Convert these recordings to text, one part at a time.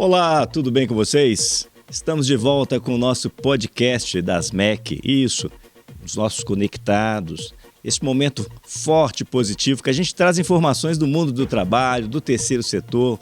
Olá, tudo bem com vocês? Estamos de volta com o nosso podcast das MEC. Isso, os nossos conectados. Esse momento forte e positivo que a gente traz informações do mundo do trabalho, do terceiro setor,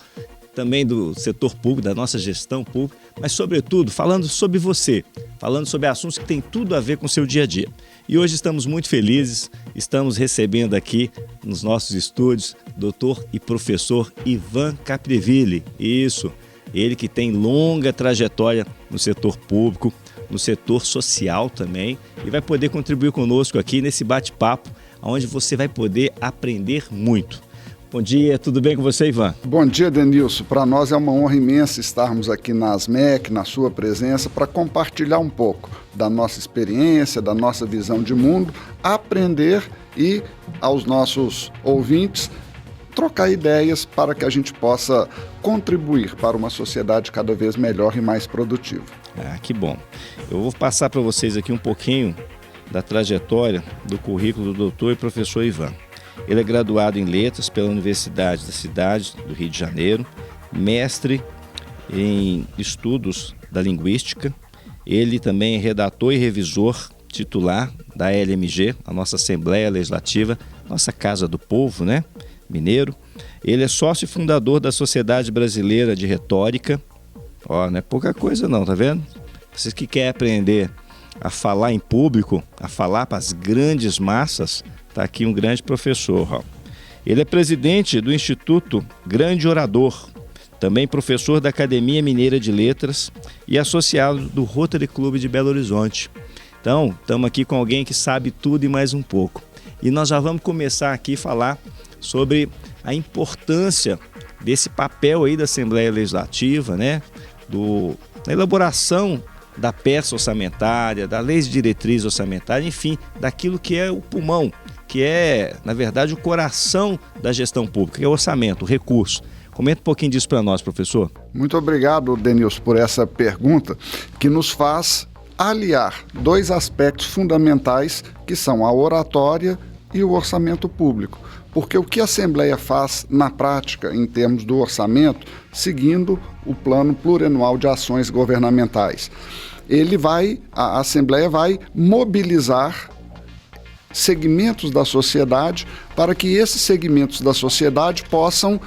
também do setor público, da nossa gestão pública, mas sobretudo falando sobre você, falando sobre assuntos que têm tudo a ver com o seu dia a dia. E hoje estamos muito felizes, estamos recebendo aqui nos nossos estúdios doutor e professor Ivan Capriville. Isso, ele que tem longa trajetória no setor público, no setor social também, e vai poder contribuir conosco aqui nesse bate-papo, onde você vai poder aprender muito. Bom dia, tudo bem com você, Ivan? Bom dia, Denilson. Para nós é uma honra imensa estarmos aqui na ASMEC, na sua presença, para compartilhar um pouco da nossa experiência, da nossa visão de mundo, aprender e, aos nossos ouvintes, trocar ideias para que a gente possa contribuir para uma sociedade cada vez melhor e mais produtiva. Que bom. Eu vou passar para vocês aqui um pouquinho da trajetória do currículo do doutor e professor Ivan. Ele é graduado em Letras pela Universidade da Cidade do Rio de Janeiro, mestre em Estudos da Linguística. Ele também é redator e revisor titular da LMG, a nossa Assembleia Legislativa, nossa Casa do Povo, né? Mineiro. Ele é sócio e fundador da Sociedade Brasileira de Retórica. Ó, não é pouca coisa não, tá vendo? Vocês que querem aprender a falar em público, a falar para as grandes massas, está aqui um grande professor. Ó. Ele é presidente do Instituto Grande Orador, também professor da Academia Mineira de Letras e associado do Rotary Clube de Belo Horizonte. Então, estamos aqui com alguém que sabe tudo e mais um pouco. E nós já vamos começar aqui a falar sobre a importância desse papel aí da Assembleia Legislativa, né? Da elaboração da peça orçamentária, da lei de diretriz orçamentária, enfim, daquilo que é o pulmão, que é, na verdade, o coração da gestão pública, que é o orçamento, o recurso. Comenta um pouquinho disso para nós, professor. Muito obrigado, Denilson, por essa pergunta que nos faz aliar dois aspectos fundamentais que são a oratória e o orçamento público. Porque o que a Assembleia faz na prática, em termos do orçamento, seguindo o plano plurianual de ações governamentais. A Assembleia vai mobilizar segmentos da sociedade para que esses segmentos da sociedade possam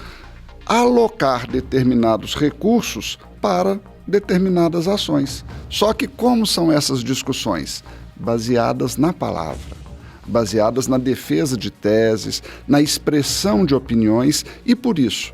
alocar determinados recursos para determinadas ações. Só que como são essas discussões? Baseadas na palavra, baseadas na defesa de teses, na expressão de opiniões e, por isso,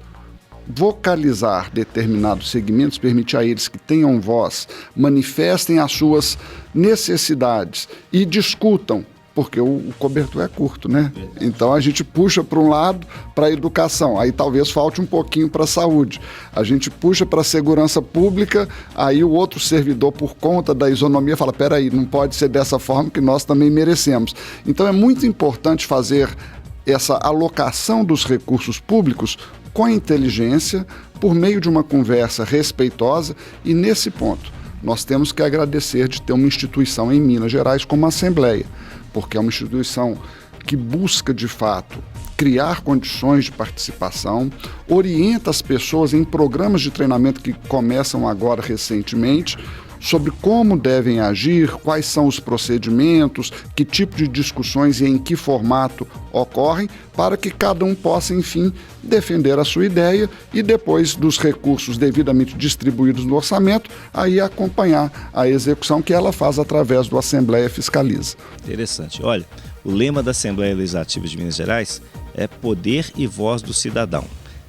vocalizar determinados segmentos permite a eles que tenham voz, manifestem as suas necessidades e discutam, porque o cobertor é curto, né? Então a gente puxa para um lado para a educação, aí talvez falte um pouquinho para a saúde. A gente puxa para a segurança pública, aí o outro servidor, por conta da isonomia, fala, peraí, não pode ser dessa forma que nós também merecemos. Então é muito importante fazer essa alocação dos recursos públicos com inteligência, por meio de uma conversa respeitosa, e nesse ponto nós temos que agradecer de ter uma instituição em Minas Gerais como a Assembleia, porque é uma instituição que busca, de fato, criar condições de participação, orienta as pessoas em programas de treinamento que começam agora recentemente, sobre como devem agir, quais são os procedimentos, que tipo de discussões e em que formato ocorrem, para que cada um possa, enfim, defender a sua ideia e depois dos recursos devidamente distribuídos no orçamento, aí acompanhar a execução que ela faz através do Assembleia Fiscaliza. Interessante. Olha, o lema da Assembleia Legislativa de Minas Gerais é poder e voz do cidadão.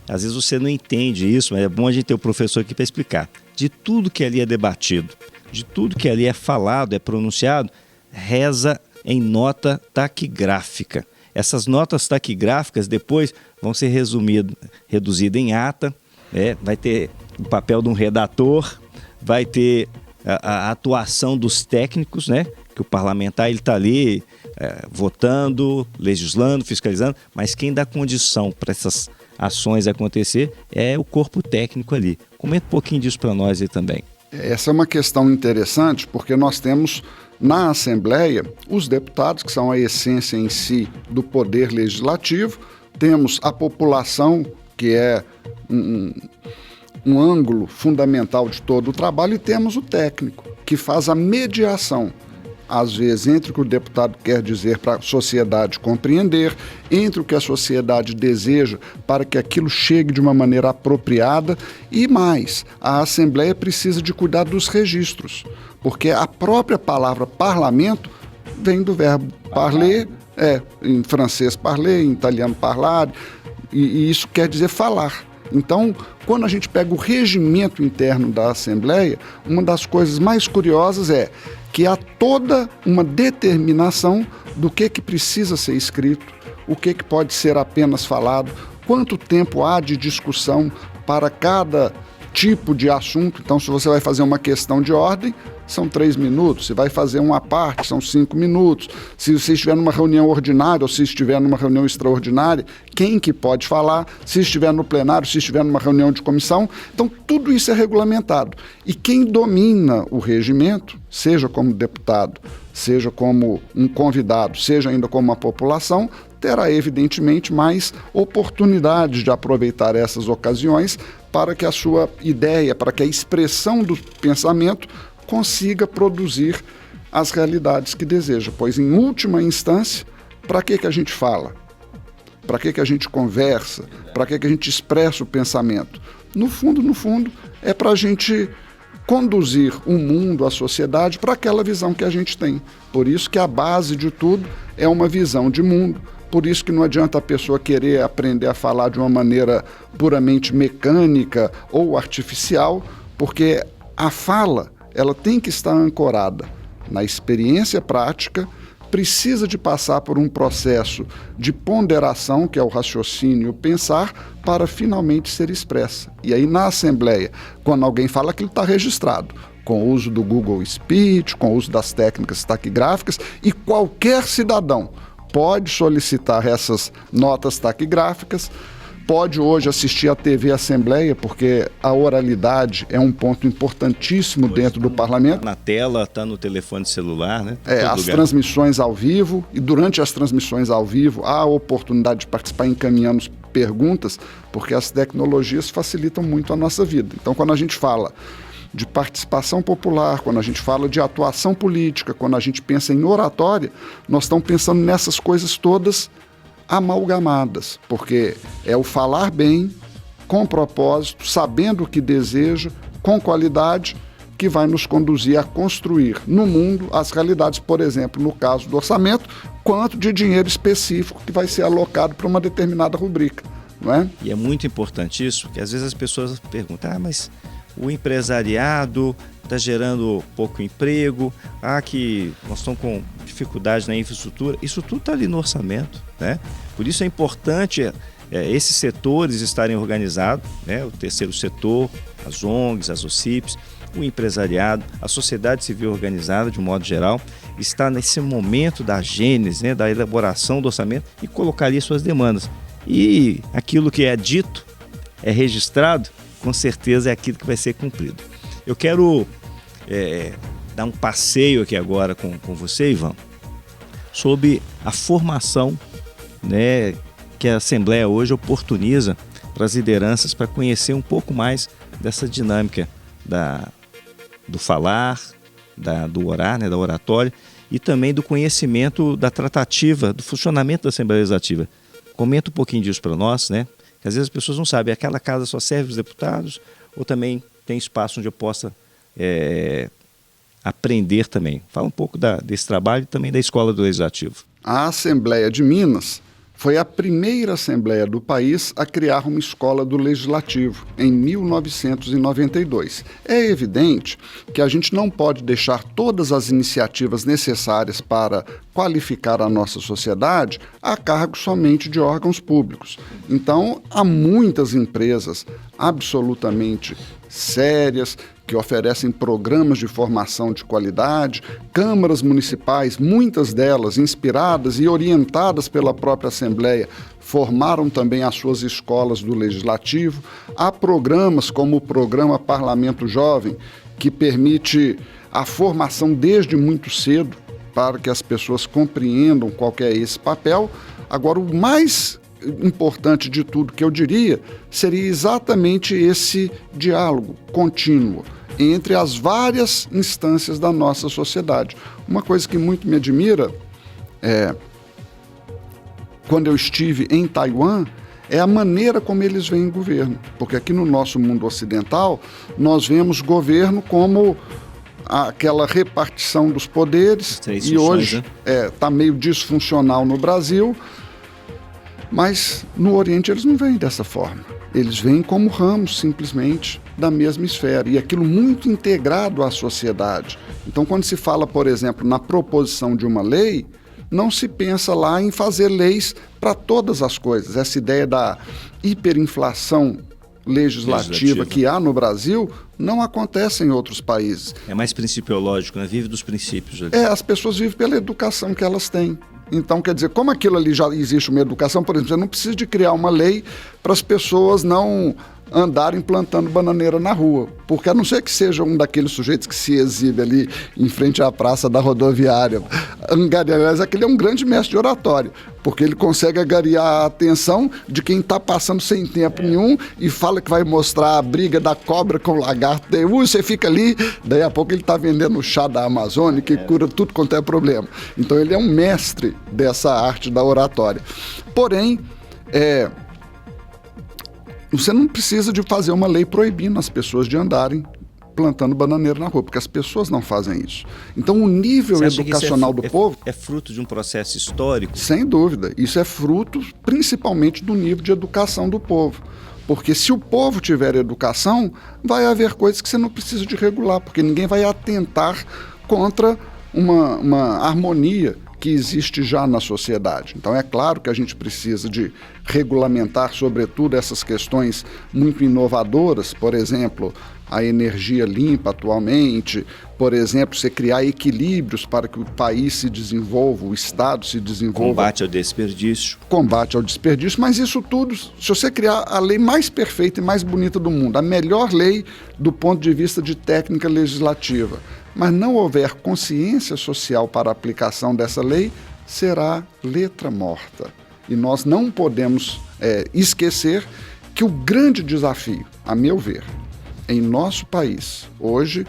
Às vezes você não entende isso, mas é bom a gente ter o professor aqui para explicar. De tudo que ali é debatido, de tudo que ali é falado, é pronunciado, reza em nota taquigráfica. Essas notas taquigráficas depois vão ser reduzidas em ata, vai ter o papel de um redator, vai ter a atuação dos técnicos, né? Que o parlamentar está ali votando, legislando, fiscalizando, mas quem dá condição para essas ações acontecer é o corpo técnico ali. Comenta um pouquinho disso para nós aí também. Essa é uma questão interessante porque nós temos na Assembleia os deputados, que são a essência em si do poder legislativo, temos a população, que é um ângulo fundamental de todo o trabalho, e temos o técnico, que faz a mediação, às vezes, entre o que o deputado quer dizer para a sociedade compreender, entre o que a sociedade deseja para que aquilo chegue de uma maneira apropriada, e mais, a Assembleia precisa de cuidar dos registros, porque a própria palavra parlamento vem do verbo parler, em francês parler, em italiano parlare, e isso quer dizer falar. Então, quando a gente pega o regimento interno da Assembleia, uma das coisas mais curiosas é que há toda uma determinação do que precisa ser escrito, o que pode ser apenas falado, quanto tempo há de discussão para cada tipo de assunto. Então, se você vai fazer uma questão de ordem, são 3 minutos. Se vai fazer uma parte, são 5 minutos. Se você estiver numa reunião ordinária ou se estiver numa reunião extraordinária, quem que pode falar? Se estiver no plenário, se estiver numa reunião de comissão. Então, tudo isso é regulamentado. E quem domina o regimento, seja como deputado, seja como um convidado, seja ainda como uma população, terá evidentemente mais oportunidades de aproveitar essas ocasiões para que a sua ideia, para que a expressão do pensamento consiga produzir as realidades que deseja. Pois, em última instância, para que a gente fala? Para que a gente conversa? Para que a gente expressa o pensamento? No fundo, é para a gente conduzir o mundo, a sociedade, para aquela visão que a gente tem. Por isso que a base de tudo é uma visão de mundo. Por isso que não adianta a pessoa querer aprender a falar de uma maneira puramente mecânica ou artificial, porque a fala, ela tem que estar ancorada na experiência prática, precisa de passar por um processo de ponderação, que é o raciocínio e o pensar, para finalmente ser expressa. E aí, na Assembleia, quando alguém fala, aquilo está registrado, com o uso do Google Speech, com o uso das técnicas taquigráficas, e qualquer cidadão pode solicitar essas notas taquigráficas, pode hoje assistir à TV Assembleia, porque a oralidade é um ponto importantíssimo dentro do parlamento. Na tela, está no telefone celular, né? As transmissões ao vivo, e durante as transmissões ao vivo há a oportunidade de participar encaminhando perguntas, porque as tecnologias facilitam muito a nossa vida. Então, quando a gente fala de participação popular, quando a gente fala de atuação política, quando a gente pensa em oratória, nós estamos pensando nessas coisas todas amalgamadas, porque é o falar bem, com propósito, sabendo o que deseja, com qualidade, que vai nos conduzir a construir no mundo as realidades, por exemplo, no caso do orçamento, quanto de dinheiro específico que vai ser alocado para uma determinada rubrica, não é? E é muito importante isso, porque às vezes as pessoas perguntam, mas o empresariado está gerando pouco emprego, que nós estamos com dificuldade na infraestrutura, isso tudo está ali no orçamento, né? Por isso é importante esses setores estarem organizados, né? O terceiro setor, as ONGs, as OCIPs, o empresariado, a sociedade civil organizada de um modo geral, está nesse momento da gênese, né? Da elaboração do orçamento e colocaria suas demandas. E aquilo que é dito, é registrado, com certeza é aquilo que vai ser cumprido. Eu quero dar um passeio aqui agora com você, Ivan, sobre a formação, né, que a Assembleia hoje oportuniza para as lideranças, para conhecer um pouco mais dessa dinâmica do falar, do orar, né, da oratória, e também do conhecimento da tratativa, do funcionamento da Assembleia Legislativa. Comenta um pouquinho disso para nós, né? Que às vezes as pessoas não sabem, aquela casa só serve os deputados ou também tem espaço onde eu possa aprender também. Fala um pouco desse trabalho e também da Escola do Legislativo. A Assembleia de Minas foi a primeira Assembleia do país a criar uma Escola do Legislativo, em 1992. É evidente que a gente não pode deixar todas as iniciativas necessárias para qualificar a nossa sociedade a cargo somente de órgãos públicos. Então, há muitas empresas absolutamente sérias, que oferecem programas de formação de qualidade, câmaras municipais, muitas delas inspiradas e orientadas pela própria Assembleia, formaram também as suas escolas do Legislativo. Há programas como o Programa Parlamento Jovem, que permite a formação desde muito cedo para que as pessoas compreendam qual que é esse papel. Agora, o mais importante de tudo que eu diria seria exatamente esse diálogo contínuo entre as várias instâncias da nossa sociedade. Uma coisa que muito me admira quando eu estive em Taiwan é a maneira como eles veem o governo, porque aqui no nosso mundo ocidental nós vemos governo como aquela repartição dos poderes, e hoje está meio disfuncional no Brasil, mas no Oriente eles não veem dessa forma. Eles veem como ramos, simplesmente, da mesma esfera, e aquilo muito integrado à sociedade. Então, quando se fala, por exemplo, na proposição de uma lei, não se pensa lá em fazer leis para todas as coisas. Essa ideia da hiperinflação legislativa que há no Brasil não acontece em outros países. É mais principiológico, né? Vive dos princípios. As pessoas vivem pela educação que elas têm. Então, quer dizer, como aquilo ali já existe uma educação, por exemplo, você não precisa de criar uma lei para as pessoas não andarem plantando bananeira na rua, porque a não ser que seja um daqueles sujeitos que se exibe ali em frente à praça da rodoviária, aliás, aquele é um grande mestre de oratória, porque ele consegue angariar a atenção de quem está passando sem tempo nenhum e fala que vai mostrar a briga da cobra com o lagarto, daí você fica ali, daí a pouco ele está vendendo o chá da Amazônia que cura tudo quanto é problema. Então ele é um mestre dessa arte da oratória. Porém, você não precisa de fazer uma lei proibindo as pessoas de andarem plantando bananeira na rua, porque as pessoas não fazem isso. Então, o nível educacional do povo... É fruto de um processo histórico? Sem dúvida. Isso é fruto, principalmente, do nível de educação do povo. Porque se o povo tiver educação, vai haver coisas que você não precisa de regular, porque ninguém vai atentar contra uma harmonia que existe já na sociedade. Então é claro que a gente precisa de regulamentar, sobretudo, essas questões muito inovadoras, por exemplo, a energia limpa atualmente, por exemplo, você criar equilíbrios para que o país se desenvolva, o Estado se desenvolva. Combate ao desperdício. Combate ao desperdício, mas isso tudo, se você criar a lei mais perfeita e mais bonita do mundo, a melhor lei do ponto de vista de técnica legislativa, mas não houver consciência social para a aplicação dessa lei, será letra morta. E nós não podemos esquecer que o grande desafio, a meu ver, em nosso país, hoje,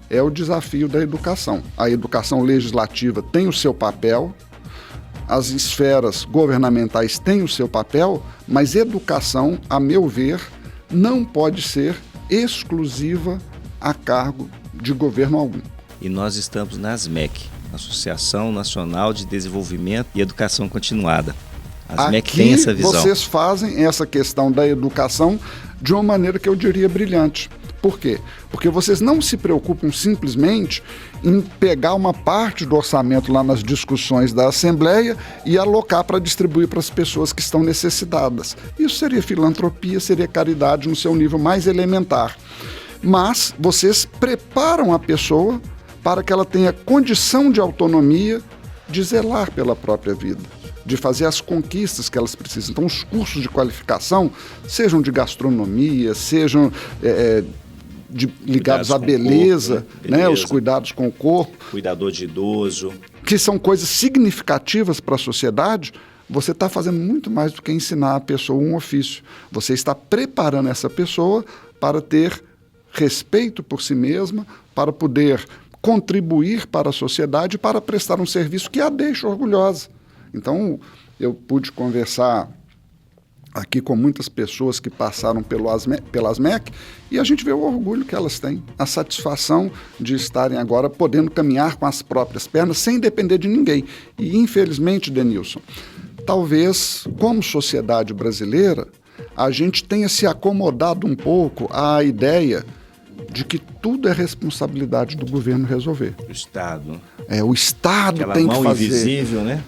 é o desafio da educação. A educação legislativa tem o seu papel, as esferas governamentais têm o seu papel, mas educação, a meu ver, não pode ser exclusiva a cargo de governo algum. E nós estamos na ASMEC, Associação Nacional de Desenvolvimento e Educação Continuada. A ASMEC tem essa visão. Vocês fazem essa questão da educação de uma maneira que eu diria brilhante. Por quê? Porque vocês não se preocupam simplesmente em pegar uma parte do orçamento lá nas discussões da Assembleia e alocar para distribuir para as pessoas que estão necessitadas. Isso seria filantropia, seria caridade no seu nível mais elementar. Mas vocês preparam a pessoa para que ela tenha condição de autonomia de zelar pela própria vida, de fazer as conquistas que elas precisam. Então, os cursos de qualificação, sejam de gastronomia, sejam ligados à beleza, né, os cuidados com o corpo. Cuidador de idoso. Que são coisas significativas para a sociedade. Você está fazendo muito mais do que ensinar a pessoa um ofício. Você está preparando essa pessoa para ter respeito por si mesma, para poder contribuir para a sociedade, para prestar um serviço que a deixa orgulhosa. Então, eu pude conversar aqui com muitas pessoas que passaram pela ASMEC e a gente vê o orgulho que elas têm, a satisfação de estarem agora podendo caminhar com as próprias pernas sem depender de ninguém. E, infelizmente, Denilson, talvez, como sociedade brasileira, a gente tenha se acomodado um pouco à ideia de que tudo é responsabilidade do governo resolver. O Estado. O Estado aquela tem que mão fazer. Invisível, né?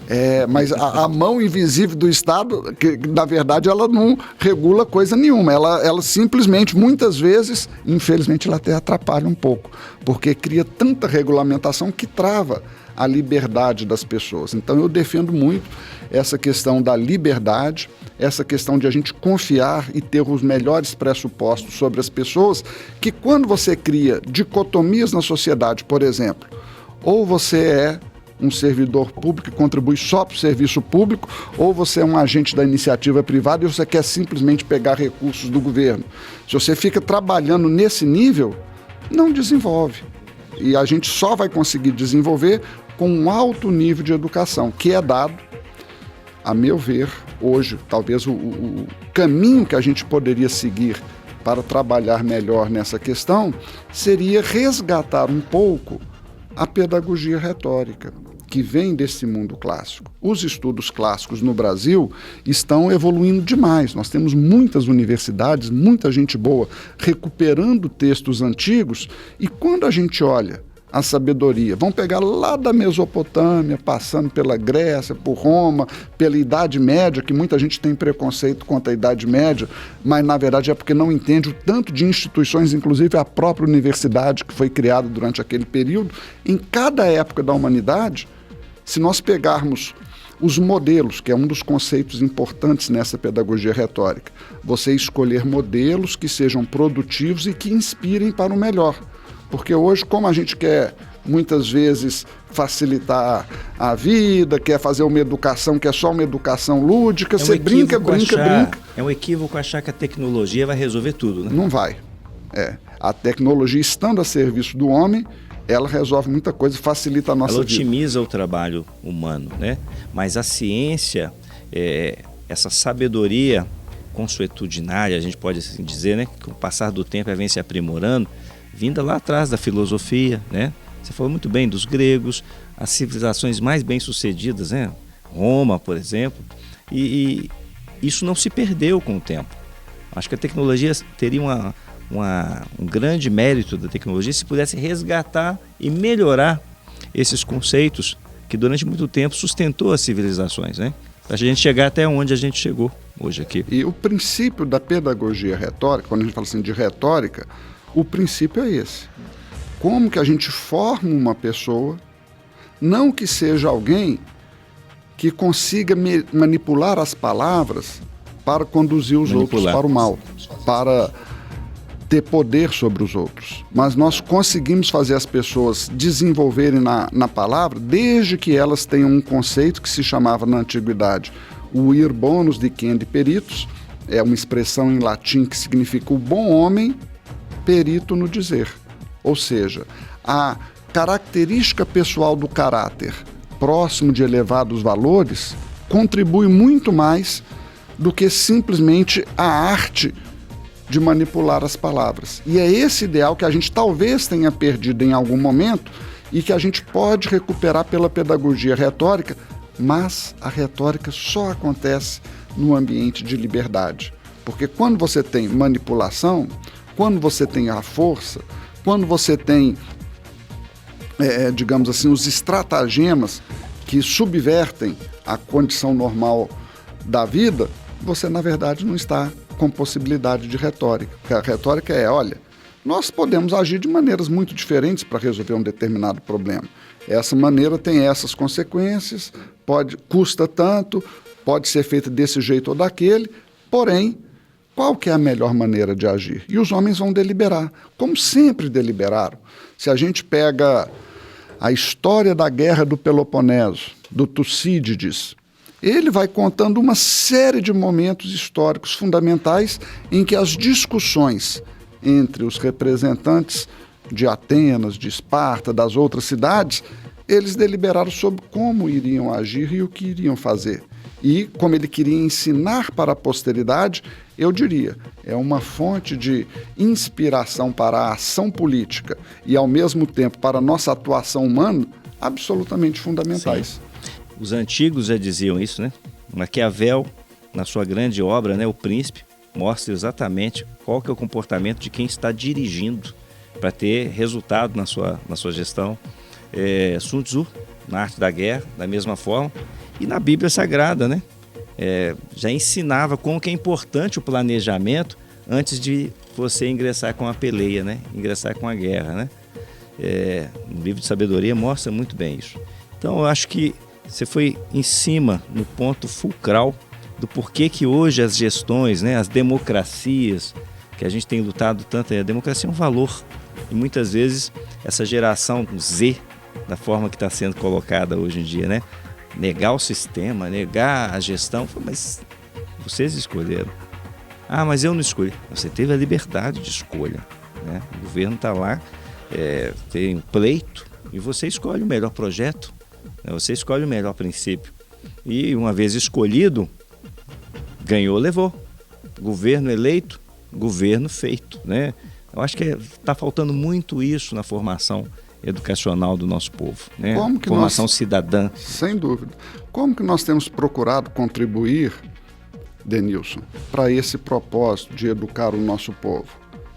Mas a mão invisível do Estado, que na verdade ela não regula coisa nenhuma. Ela simplesmente, muitas vezes, infelizmente, ela até atrapalha um pouco, porque cria tanta regulamentação que trava a liberdade das pessoas. Então eu defendo muito essa questão da liberdade, essa questão de a gente confiar e ter os melhores pressupostos sobre as pessoas, que quando você cria dicotomias na sociedade, por exemplo, ou você é um servidor público que contribui só para o serviço público, ou você é um agente da iniciativa privada e você quer simplesmente pegar recursos do governo. Se você fica trabalhando nesse nível, não desenvolve. E a gente só vai conseguir desenvolver com um alto nível de educação, que é dado, a meu ver, hoje, talvez o caminho que a gente poderia seguir para trabalhar melhor nessa questão seria resgatar um pouco a pedagogia retórica, que vem desse mundo clássico. Os estudos clássicos no Brasil estão evoluindo demais. Nós temos muitas universidades, muita gente boa, recuperando textos antigos, e quando a gente olha a sabedoria, vamos pegar lá da Mesopotâmia, passando pela Grécia, por Roma, pela Idade Média, que muita gente tem preconceito contra a Idade Média, mas na verdade é porque não entende o tanto de instituições, inclusive a própria universidade que foi criada durante aquele período. Em cada época da humanidade, se nós pegarmos os modelos, que é um dos conceitos importantes nessa pedagogia retórica, você escolher modelos que sejam produtivos e que inspirem para o melhor. Porque hoje, como a gente quer muitas vezes facilitar a vida, quer fazer uma educação que é só uma educação lúdica, você brinca. É um equívoco achar que a tecnologia vai resolver tudo, né? Não vai. A tecnologia, estando a serviço do homem, ela resolve muita coisa e facilita a nossa vida. Ela otimiza o trabalho humano, né? Mas a ciência, essa sabedoria consuetudinária, a gente pode assim dizer, né? Que com o passar do tempo ela vem se aprimorando, vinda lá atrás da filosofia, né? Você falou muito bem dos gregos, as civilizações mais bem-sucedidas, né? Roma, por exemplo, e isso não se perdeu com o tempo. Acho que a tecnologia teria um grande mérito da tecnologia se pudesse resgatar e melhorar esses conceitos que durante muito tempo sustentou as civilizações, né? Para a gente chegar até onde a gente chegou hoje aqui. E o princípio da pedagogia retórica, quando a gente fala assim de retórica, o princípio é esse. Como que a gente forma uma pessoa, não que seja alguém que consiga manipular as palavras para conduzir os outros para o mal, para ter poder sobre os outros. Mas nós conseguimos fazer as pessoas desenvolverem na palavra, desde que elas tenham um conceito que se chamava na antiguidade o ir bonus dicende peritus, é uma expressão em latim que significa o bom homem perito no dizer. Ou seja, a característica pessoal do caráter próximo de elevados valores contribui muito mais do que simplesmente a arte de manipular as palavras. E é esse ideal que a gente talvez tenha perdido em algum momento e que a gente pode recuperar pela pedagogia retórica, mas a retórica só acontece no ambiente de liberdade. Porque quando você tem manipulação, quando você tem a força, quando você tem, digamos assim, os estratagemas que subvertem a condição normal da vida, você, na verdade, não está com possibilidade de retórica. Porque a retórica olha, nós podemos agir de maneiras muito diferentes para resolver um determinado problema. Essa maneira tem essas consequências, custa tanto, pode ser feita desse jeito ou daquele, porém, qual que é a melhor maneira de agir? E os homens vão deliberar, como sempre deliberaram. Se a gente pega a história da Guerra do Peloponeso, do Tucídides, ele vai contando uma série de momentos históricos fundamentais em que as discussões entre os representantes de Atenas, de Esparta, das outras cidades, eles deliberaram sobre como iriam agir e o que iriam fazer. E, como ele queria ensinar para a posteridade, eu diria, é uma fonte de inspiração para a ação política e, ao mesmo tempo, para a nossa atuação humana, absolutamente fundamentais. Sim. Os antigos já diziam isso, né? Maquiavel, na sua grande obra, né, O Príncipe, mostra exatamente qual que é o comportamento de quem está dirigindo para ter resultado na sua gestão. Sun Tzu, na Arte da Guerra, da mesma forma. E na Bíblia Sagrada, né? Já ensinava como que é importante o planejamento antes de você ingressar com a peleia, né? Ingressar com a guerra, né? No livro de sabedoria mostra muito bem isso. Então eu acho que você foi em cima, no ponto fulcral do porquê que hoje as gestões, né, as democracias, que a gente tem lutado tanto, a democracia é um valor. E muitas vezes essa geração Z, da forma que está sendo colocada hoje em dia, né? Negar o sistema, negar a gestão, mas vocês escolheram. Ah, mas eu não escolhi. Você teve a liberdade de escolha, né? O governo está lá, tem um pleito e você escolhe o melhor projeto, né? Você escolhe o melhor princípio. E uma vez escolhido, ganhou, levou. Governo eleito, governo feito, né? Eu acho que está faltando muito isso na formação educacional do nosso povo, né? Formação cidadã. Sem dúvida. Como que nós temos procurado contribuir, Denilson, para esse propósito de educar o nosso povo?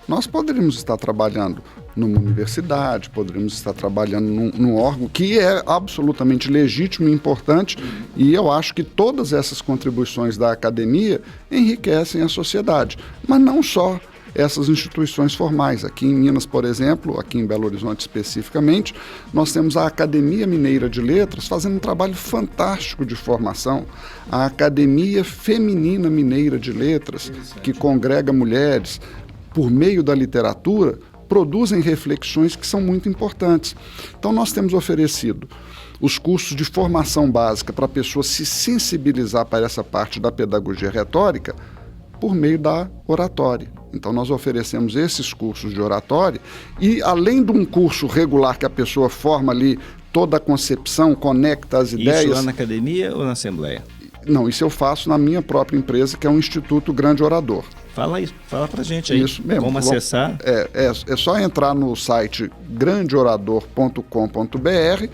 Nós poderíamos estar trabalhando numa universidade, poderíamos estar trabalhando num órgão que é absolutamente legítimo e importante, e eu acho que todas essas contribuições da academia enriquecem a sociedade, mas não só essas instituições formais. Aqui em Minas, por exemplo, aqui em Belo Horizonte especificamente, nós temos a Academia Mineira de Letras fazendo um trabalho fantástico de formação, a Academia Feminina Mineira de Letras, que congrega mulheres por meio da literatura, produzem reflexões que são muito importantes. Então nós temos oferecido os cursos de formação básica para a pessoa se sensibilizar para essa parte da pedagogia retórica por meio da oratória. Então nós oferecemos esses cursos de oratória e, além de um curso regular que a pessoa forma ali toda a concepção, conecta as ideias... Isso lá na academia ou na Assembleia? Não, isso eu faço na minha própria empresa, que é o Instituto Grande Orador. Fala isso, fala pra gente aí. Isso mesmo. Como acessar? É só entrar no site grandeorador.com.br,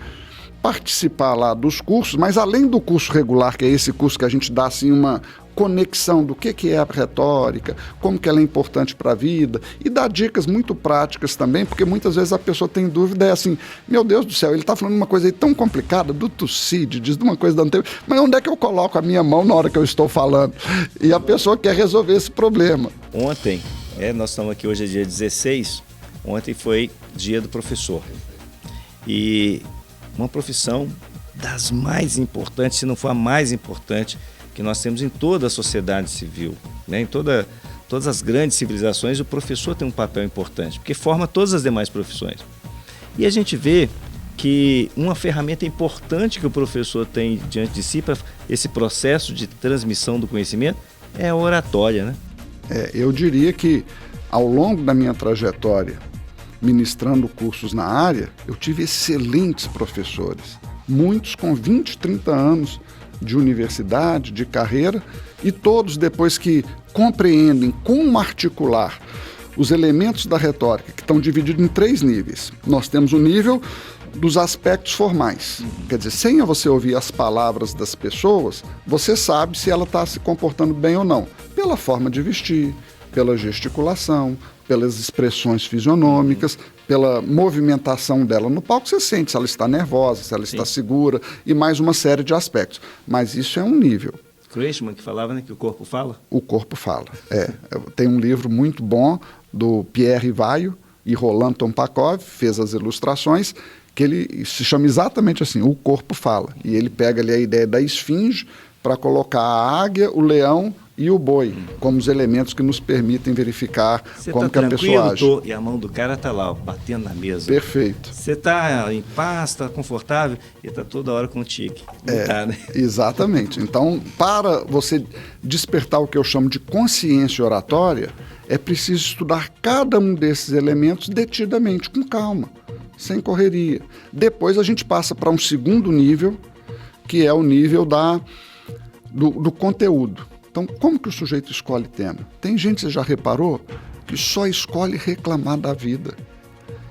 participar lá dos cursos, mas além do curso regular, que é esse curso que a gente dá assim uma conexão do que é a retórica, como que ela é importante para a vida, e dá dicas muito práticas também, porque muitas vezes a pessoa tem dúvida, é assim, meu Deus do céu, ele está falando uma coisa aí tão complicada, do Tucídides, de uma coisa da anterior, mas onde é que eu coloco a minha mão na hora que eu estou falando? E a pessoa quer resolver esse problema. Ontem, nós estamos aqui hoje é dia 16, ontem foi dia do professor. E uma profissão das mais importantes, se não for a mais importante, que nós temos em toda a sociedade civil, né? Em todas as grandes civilizações, o professor tem um papel importante, porque forma todas as demais profissões. E a gente vê que uma ferramenta importante que o professor tem diante de si para esse processo de transmissão do conhecimento é a oratória, né? Eu diria que, ao longo da minha trajetória, ministrando cursos na área, eu tive excelentes professores, muitos com 20, 30 anos de universidade, de carreira, e todos depois que compreendem como articular os elementos da retórica, que estão divididos em 3 níveis. Nós temos o nível dos aspectos formais, quer dizer, sem você ouvir as palavras das pessoas, você sabe se ela está se comportando bem ou não, pela forma de vestir, pela gesticulação, pelas expressões fisionômicas, pela movimentação dela no palco, você sente se ela está nervosa, se ela está segura, e mais uma série de aspectos. Mas isso é um nível. Kreutzmann que falava, né, que o corpo fala? O corpo fala, Tem um livro muito bom do Pierre Vaillant e Roland Tompakov, fez as ilustrações, que ele se chama exatamente assim, o corpo fala. E ele pega ali a ideia da esfinge para colocar a águia, o leão e o boi, como os elementos que nos permitem verificar como que a pessoa age. E a mão do cara está lá, ó, batendo na mesa. Perfeito. Você está em paz, está confortável, e está toda hora com o tique. Tá, né? Exatamente. Então, para você despertar o que eu chamo de consciência oratória, é preciso estudar cada um desses elementos detidamente, com calma, sem correria. Depois a gente passa para um segundo nível, que é o nível do conteúdo. Então, como que o sujeito escolhe tema? Tem gente, você já reparou, que só escolhe reclamar da vida.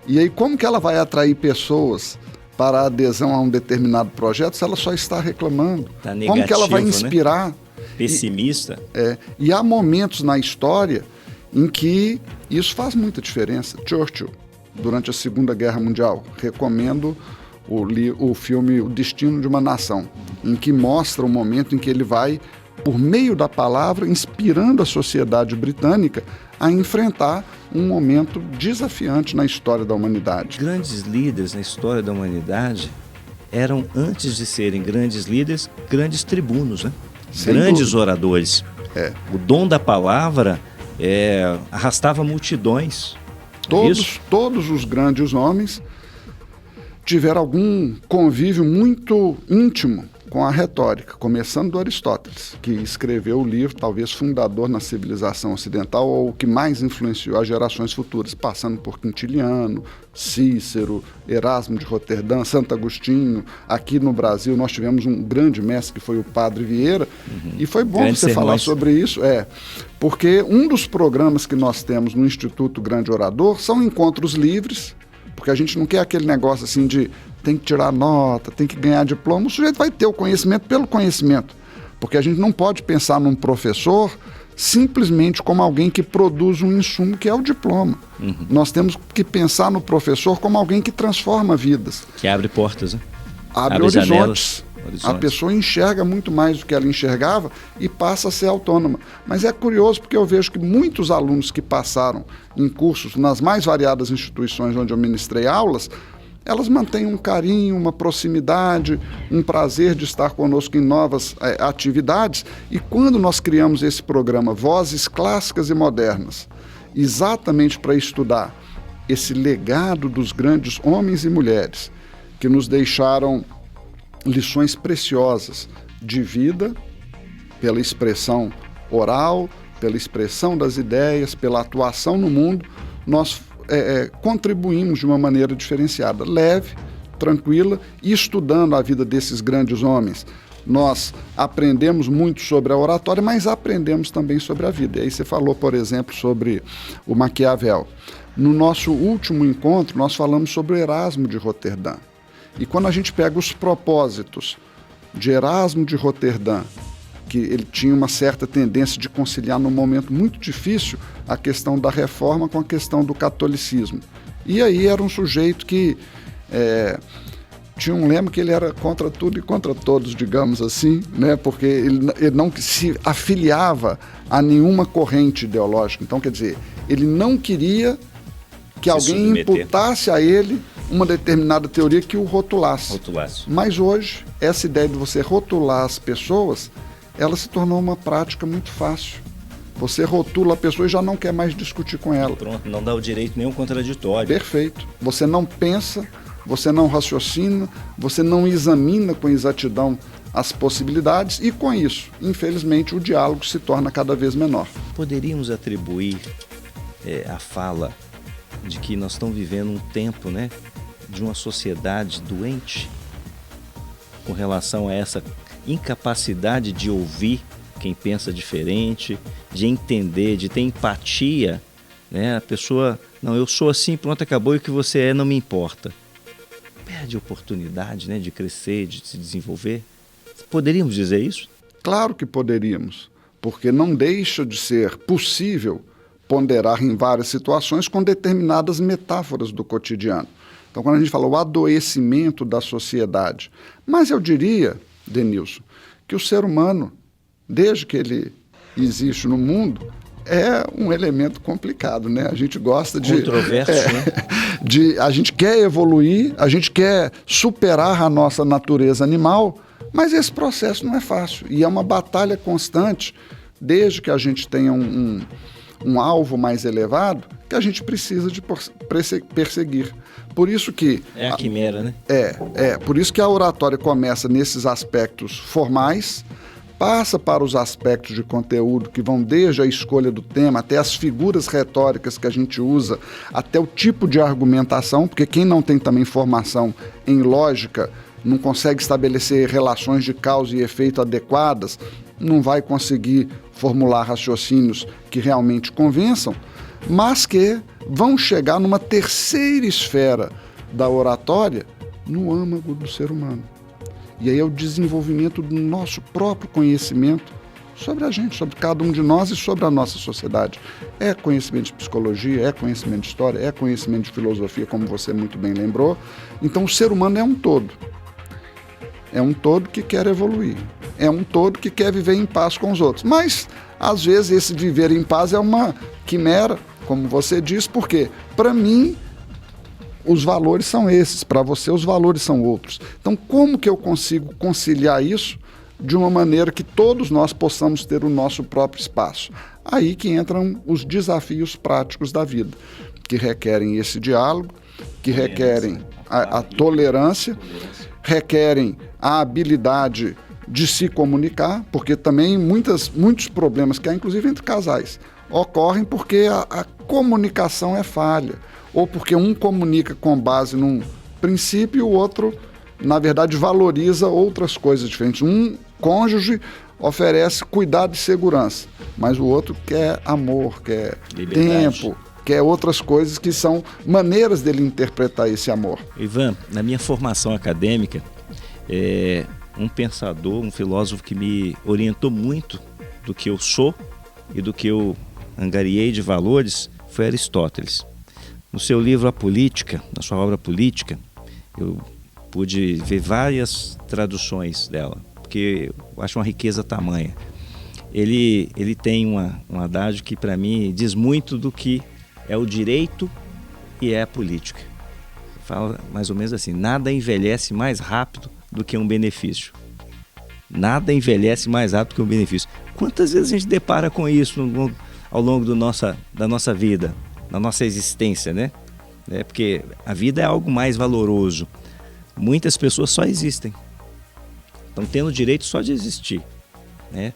E aí, como que ela vai atrair pessoas para a adesão a um determinado projeto se ela só está reclamando? Tá negativo, como que ela vai inspirar? Né? Pessimista. E há momentos na história em que isso faz muita diferença. Churchill, durante a Segunda Guerra Mundial, recomendo o filme O Destino de uma Nação, em que mostra o momento em que ele vai, por meio da palavra, inspirando a sociedade britânica a enfrentar um momento desafiante na história da humanidade. Grandes líderes na história da humanidade eram, antes de serem grandes líderes, grandes tribunos, né? Grandes oradores. O dom da palavra arrastava multidões. Todos os grandes homens tiveram algum convívio muito íntimo com a retórica, começando do Aristóteles, que escreveu o livro, talvez fundador na civilização ocidental, ou o que mais influenciou as gerações futuras, passando por Quintiliano, Cícero, Erasmo de Roterdã, Santo Agostinho. Aqui no Brasil nós tivemos um grande mestre que foi o Padre Vieira, e foi bom Grande você falar sermões. sobre isso, porque um dos programas que nós temos no Instituto Grande Orador são encontros livres, porque a gente não quer aquele negócio assim de tem que tirar nota, tem que ganhar diploma. O sujeito vai ter o conhecimento pelo conhecimento, porque a gente não pode pensar num professor simplesmente como alguém que produz um insumo que é o diploma. Nós temos que pensar no professor como alguém que transforma vidas. Que abre portas, né? Abre janelas. A pessoa enxerga muito mais do que ela enxergava e passa a ser autônoma. Mas é curioso porque eu vejo que muitos alunos que passaram em cursos nas mais variadas instituições onde eu ministrei aulas, elas mantêm um carinho, uma proximidade, um prazer de estar conosco em novas atividades. E quando nós criamos esse programa Vozes Clássicas e Modernas, exatamente para estudar esse legado dos grandes homens e mulheres que nos deixaram lições preciosas de vida, pela expressão oral, pela expressão das ideias, pela atuação no mundo, nós contribuímos de uma maneira diferenciada, leve, tranquila, e estudando a vida desses grandes homens. Nós aprendemos muito sobre a oratória, mas aprendemos também sobre a vida. E aí você falou, por exemplo, sobre o Maquiavel. No nosso último encontro, nós falamos sobre o Erasmo de Roterdã. E quando a gente pega os propósitos de Erasmo de Roterdã, que ele tinha uma certa tendência de conciliar num momento muito difícil a questão da reforma com a questão do catolicismo. E aí era um sujeito que tinha um lema que ele era contra tudo e contra todos, digamos assim, né? Porque ele não se afiliava a nenhuma corrente ideológica. Então, quer dizer, ele não queria que alguém imputasse a ele uma determinada teoria que o rotulasse. Mas hoje, essa ideia de você rotular as pessoas, ela se tornou uma prática muito fácil. Você rotula a pessoa e já não quer mais discutir com ela. Pronto, não dá o direito nenhum contraditório. Perfeito. Você não pensa, você não raciocina, você não examina com exatidão as possibilidades e, com isso, infelizmente, o diálogo se torna cada vez menor. Poderíamos atribuir a fala de que nós estamos vivendo um tempo, né, de uma sociedade doente com relação a essa incapacidade de ouvir quem pensa diferente, de entender, de ter empatia, né? A pessoa, não, eu sou assim, pronto, acabou, e o que você não me importa. Perde a oportunidade, né, de crescer, de se desenvolver. Poderíamos dizer isso? Claro que poderíamos, porque não deixa de ser possível ponderar em várias situações com determinadas metáforas do cotidiano. Então, quando a gente fala o adoecimento da sociedade, mas eu diria, Denilson, que o ser humano, desde que ele existe no mundo, é um elemento complicado, né? A gente gosta de... Controverso, né? A gente quer evoluir, a gente quer superar a nossa natureza animal, mas esse processo não é fácil. E é uma batalha constante, desde que a gente tenha um alvo mais elevado, que a gente precisa de perseguir. Por isso que... É a quimera, né? Por isso que a oratória começa nesses aspectos formais, passa para os aspectos de conteúdo que vão desde a escolha do tema até as figuras retóricas que a gente usa, até o tipo de argumentação, porque quem não tem também formação em lógica não consegue estabelecer relações de causa e efeito adequadas, não vai conseguir formular raciocínios que realmente convençam, mas que vão chegar numa terceira esfera da oratória, no âmago do ser humano. E aí é o desenvolvimento do nosso próprio conhecimento sobre a gente, sobre cada um de nós e sobre a nossa sociedade. É conhecimento de psicologia, é conhecimento de história, é conhecimento de filosofia, como você muito bem lembrou. Então o ser humano é um todo. É um todo que quer evoluir. É um todo que quer viver em paz com os outros. Mas, às vezes, esse viver em paz é uma quimera, como você diz, porque, para mim, os valores são esses, para você os valores são outros. Então, como que eu consigo conciliar isso de uma maneira que todos nós possamos ter o nosso próprio espaço? Aí que entram os desafios práticos da vida, que requerem esse diálogo, que requerem a tolerância, requerem a habilidade de se comunicar, porque também muitos problemas que há, inclusive entre casais, ocorrem porque a comunicação é falha, ou porque um comunica com base num princípio e o outro, na verdade, valoriza outras coisas diferentes. Um cônjuge oferece cuidado e segurança, mas o outro quer amor, quer liberdade, tempo, quer outras coisas que são maneiras dele interpretar esse amor. Ivan, na minha formação acadêmica, um pensador, um filósofo que me orientou muito do que eu sou e do que eu angariei de valores foi Aristóteles. No seu livro A Política, na sua obra Política, eu pude ver várias traduções dela, porque eu acho uma riqueza tamanha. Ele tem um adágio que para mim diz muito do que é o direito e é a política. Fala mais ou menos assim: nada envelhece mais rápido do que um benefício. Nada envelhece mais rápido que um benefício. Quantas vezes a gente depara com isso ao longo da nossa vida, da nossa existência, né? Porque a vida é algo mais valoroso. Muitas pessoas só existem. Estão tendo o direito só de existir, né?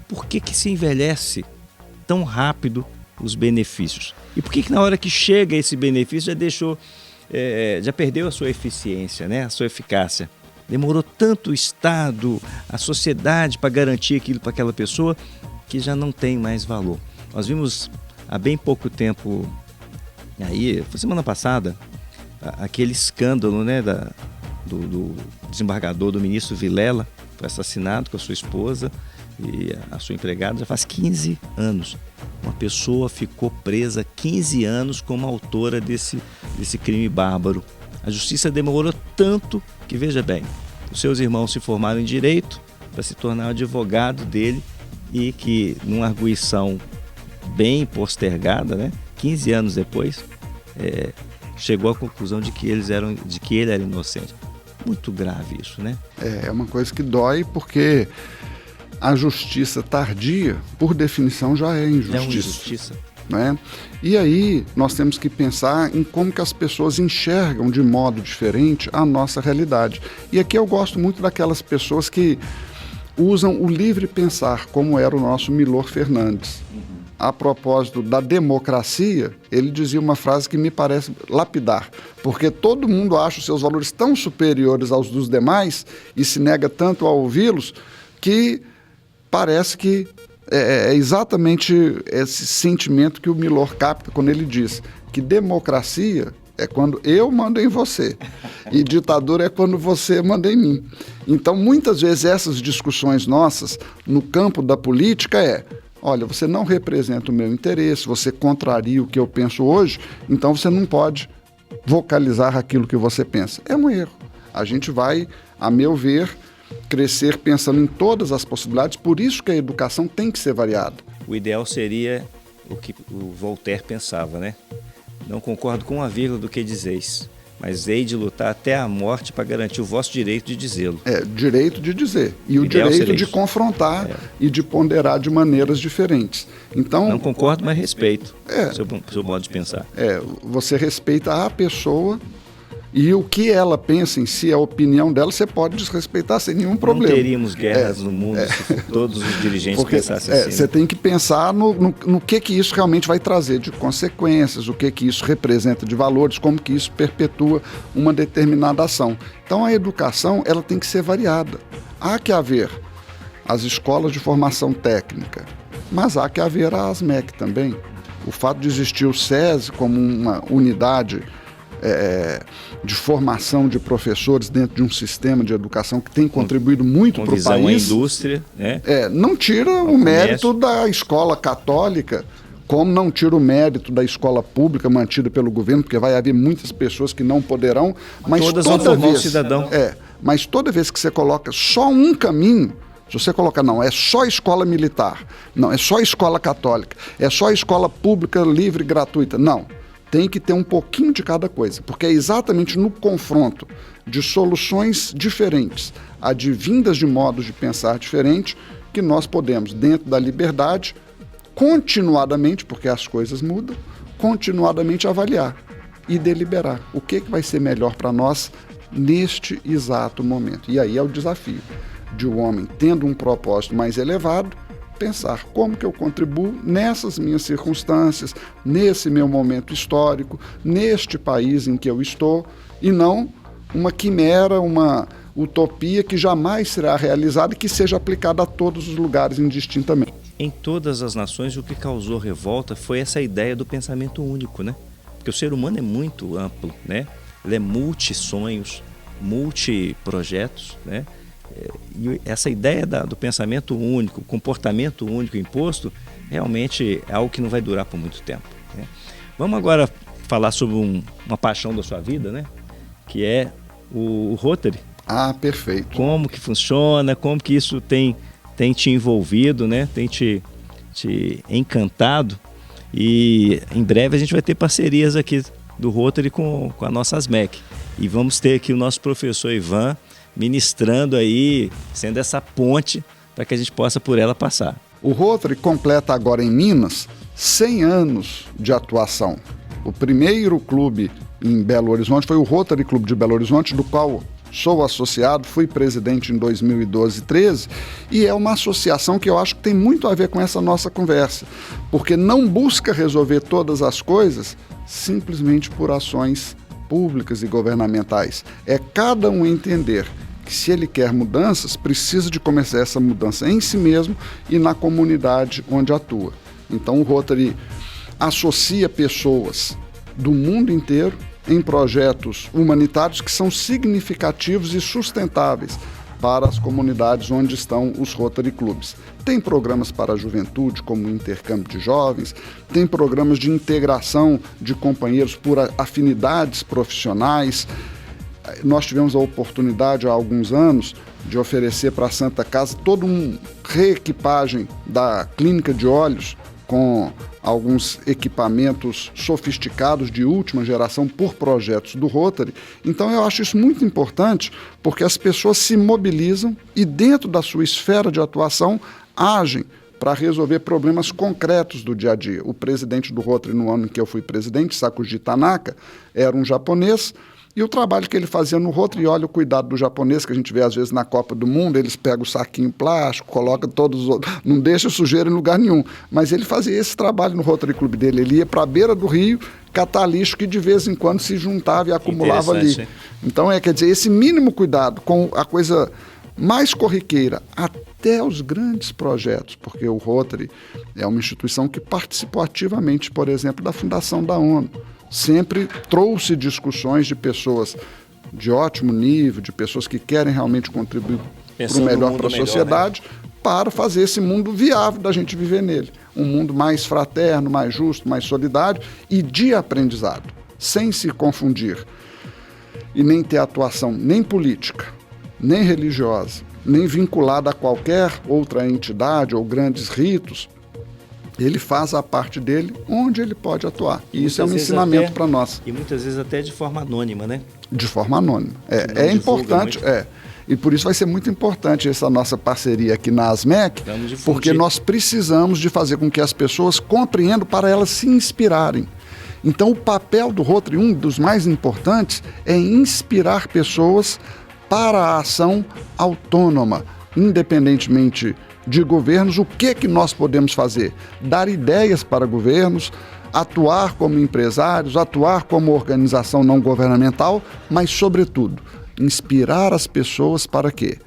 Por que se envelhece tão rápido os benefícios? E por que na hora que chega esse benefício já perdeu a sua eficiência, né? A sua eficácia? Demorou tanto o Estado, a sociedade para garantir aquilo para aquela pessoa que já não tem mais valor. Nós vimos há bem pouco tempo, aí, foi semana passada, aquele escândalo, né, do desembargador, do ministro Vilela, foi assassinado com a sua esposa e a sua empregada já faz 15 anos. Uma pessoa ficou presa 15 anos como autora desse crime bárbaro. A justiça demorou tanto que, veja bem, os seus irmãos se formaram em direito para se tornar advogado dele e que, numa arguição bem postergada, né, 15 anos depois, chegou à conclusão de que ele era inocente. Muito grave isso, né? É uma coisa que dói, porque a justiça tardia, por definição, já é injustiça. É uma injustiça. Né? E aí nós temos que pensar em como que as pessoas enxergam de modo diferente a nossa realidade. E aqui eu gosto muito daquelas pessoas que usam o livre pensar, como era o nosso Milor Fernandes. A propósito da democracia, ele dizia uma frase que me parece lapidar, porque todo mundo acha os seus valores tão superiores aos dos demais e se nega tanto a ouvi-los, que parece que é exatamente esse sentimento que o Milor capta quando ele diz que democracia é quando eu mando em você e ditadura é quando você manda em mim. Então, muitas vezes, essas discussões nossas no campo da política olha, você não representa o meu interesse, você contraria o que eu penso hoje, então você não pode vocalizar aquilo que você pensa. É um erro. A gente vai, a meu ver, crescer pensando em todas as possibilidades, por isso que a educação tem que ser variada. O ideal seria o que o Voltaire pensava, né? Não concordo com uma vírgula do que dizeis, mas hei de lutar até a morte para garantir o vosso direito de dizê-lo. Direito de dizer. E o direito de confrontar e de ponderar de maneiras diferentes. Então, não concordo, mas respeito o seu modo de pensar. Você respeita a pessoa e o que ela pensa em si, a opinião dela, você pode desrespeitar sem nenhum problema. Não teríamos guerras no mundo se todos os dirigentes pensassem assim. Você tem que pensar no que isso realmente vai trazer de consequências, o que isso representa de valores, como que isso perpetua uma determinada ação. Então a educação ela tem que ser variada. Há que haver as escolas de formação técnica, mas há que haver a ASMEC também. O fato de existir o SESI como uma unidade de formação de professores dentro de um sistema de educação que tem contribuído muito para o país. À indústria, né? Não tira o mérito da escola católica, como não tira o mérito da escola pública mantida pelo governo, porque vai haver muitas pessoas que não poderão, mas todas vão formar um cidadão. Mas toda vez que você coloca só um caminho, se você colocar, não, é só escola militar, não, é só escola católica, é só escola pública livre e gratuita, não. Tem que ter um pouquinho de cada coisa, porque é exatamente no confronto de soluções diferentes, advindas de modos de pensar diferentes, que nós podemos, dentro da liberdade, continuadamente, porque as coisas mudam, continuadamente avaliar e deliberar o que vai ser melhor para nós neste exato momento. E aí é o desafio de o homem, tendo um propósito mais elevado, pensar como que eu contribuo nessas minhas circunstâncias, nesse meu momento histórico, neste país em que eu estou, e não uma quimera, uma utopia que jamais será realizada e que seja aplicada a todos os lugares indistintamente. Em todas as nações, o que causou revolta foi essa ideia do pensamento único, né? Porque o ser humano é muito amplo, né? Ele é multi-sonhos, multi-projetos, né? E essa ideia do pensamento único, comportamento único imposto, realmente é algo que não vai durar por muito tempo, né? Vamos agora falar sobre uma paixão da sua vida, né? Que é o Rotary. Ah, perfeito. Como que funciona, como que isso tem te envolvido, né? Tem te encantado. E em breve a gente vai ter parcerias aqui do Rotary com a nossa ASMEC. E vamos ter aqui o nosso professor Ivan ministrando aí, sendo essa ponte para que a gente possa por ela passar. O Rotary completa agora em Minas 100 anos de atuação. O primeiro clube em Belo Horizonte foi o Rotary Clube de Belo Horizonte, do qual sou associado, fui presidente em 2012 e 2013, e é uma associação que eu acho que tem muito a ver com essa nossa conversa, porque não busca resolver todas as coisas simplesmente por ações públicas e governamentais. É cada um entender que, se ele quer mudanças, precisa de começar essa mudança em si mesmo e na comunidade onde atua. Então o Rotary associa pessoas do mundo inteiro em projetos humanitários que são significativos e sustentáveis para as comunidades onde estão os Rotary Clubes. Tem programas para a juventude, como o intercâmbio de jovens, tem programas de integração de companheiros por afinidades profissionais. Nós tivemos a oportunidade há alguns anos de oferecer para a Santa Casa toda uma reequipagem da clínica de olhos com alguns equipamentos sofisticados de última geração por projetos do Rotary. Então eu acho isso muito importante, porque as pessoas se mobilizam e dentro da sua esfera de atuação agem para resolver problemas concretos do dia a dia. O presidente do Rotary, no ano em que eu fui presidente, Sakuji Tanaka, era um japonês. E o trabalho que ele fazia no Rotary, olha o cuidado do japonês, que a gente vê às vezes na Copa do Mundo, eles pegam o saquinho plástico, colocam todos os outros, não deixa sujeira em lugar nenhum. Mas ele fazia esse trabalho no Rotary Clube dele, ele ia para a beira do rio, catar lixo que de vez em quando se juntava e acumulava ali. Então, quer dizer, esse mínimo cuidado com a coisa mais corriqueira, até os grandes projetos, porque o Rotary é uma instituição que participou ativamente, por exemplo, da fundação da ONU. Sempre trouxe discussões de pessoas de ótimo nível, de pessoas que querem realmente contribuir para o melhor para a sociedade, né? Para fazer esse mundo viável da gente viver nele. Um mundo mais fraterno, mais justo, mais solidário e de aprendizado, sem se confundir e nem ter atuação nem política, nem religiosa, nem vinculada a qualquer outra entidade ou grandes ritos. Ele faz a parte dele onde ele pode atuar. E isso é um ensinamento para nós. E muitas vezes até de forma anônima, né? De forma anônima. É importante, E por isso vai ser muito importante essa nossa parceria aqui na ASMEC, porque nós precisamos de fazer com que as pessoas compreendam para elas se inspirarem. Então o papel do Rotary, um dos mais importantes, é inspirar pessoas para a ação autônoma, independentemente de governos. O que nós podemos fazer? Dar ideias para governos, atuar como empresários, atuar como organização não governamental, mas, sobretudo, inspirar as pessoas para que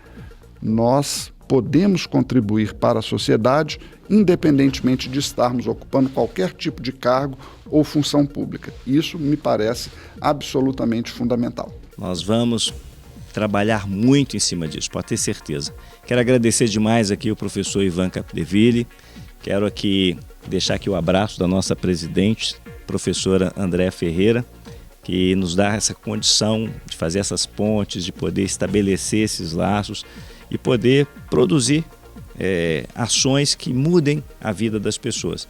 nós podemos contribuir para a sociedade, independentemente de estarmos ocupando qualquer tipo de cargo ou função pública. Isso me parece absolutamente fundamental. Nós vamos trabalhar muito em cima disso, pode ter certeza. Quero agradecer demais aqui o professor Ivan Capdeville, quero aqui deixar aqui o abraço da nossa presidente, professora Andréa Ferreira, que nos dá essa condição de fazer essas pontes, de poder estabelecer esses laços e poder produzir ações que mudem a vida das pessoas.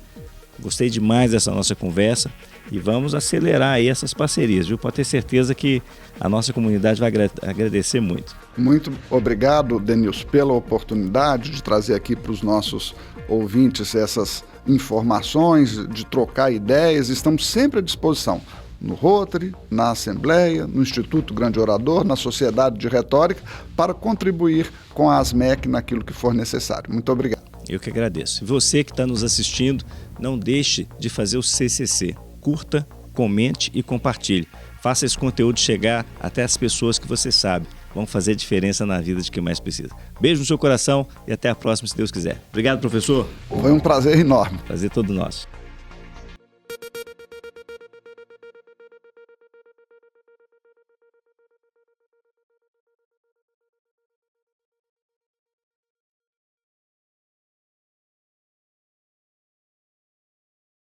Gostei demais dessa nossa conversa e vamos acelerar aí essas parcerias, viu? Pode ter certeza que a nossa comunidade vai agradecer muito. Muito obrigado, Denilson, pela oportunidade de trazer aqui para os nossos ouvintes essas informações, de trocar ideias. Estamos sempre à disposição. no Rotary, na Assembleia, no Instituto Grande Orador, na Sociedade de Retórica, para contribuir com a ASMEC naquilo que for necessário. Muito obrigado. Eu que agradeço. E você que está nos assistindo, não deixe de fazer o CCC. Curta, comente e compartilhe. Faça esse conteúdo chegar até as pessoas que você sabe vão fazer diferença na vida de quem mais precisa. Beijo no seu coração e até a próxima, se Deus quiser. Obrigado, professor. Foi um prazer enorme. Prazer todo nosso.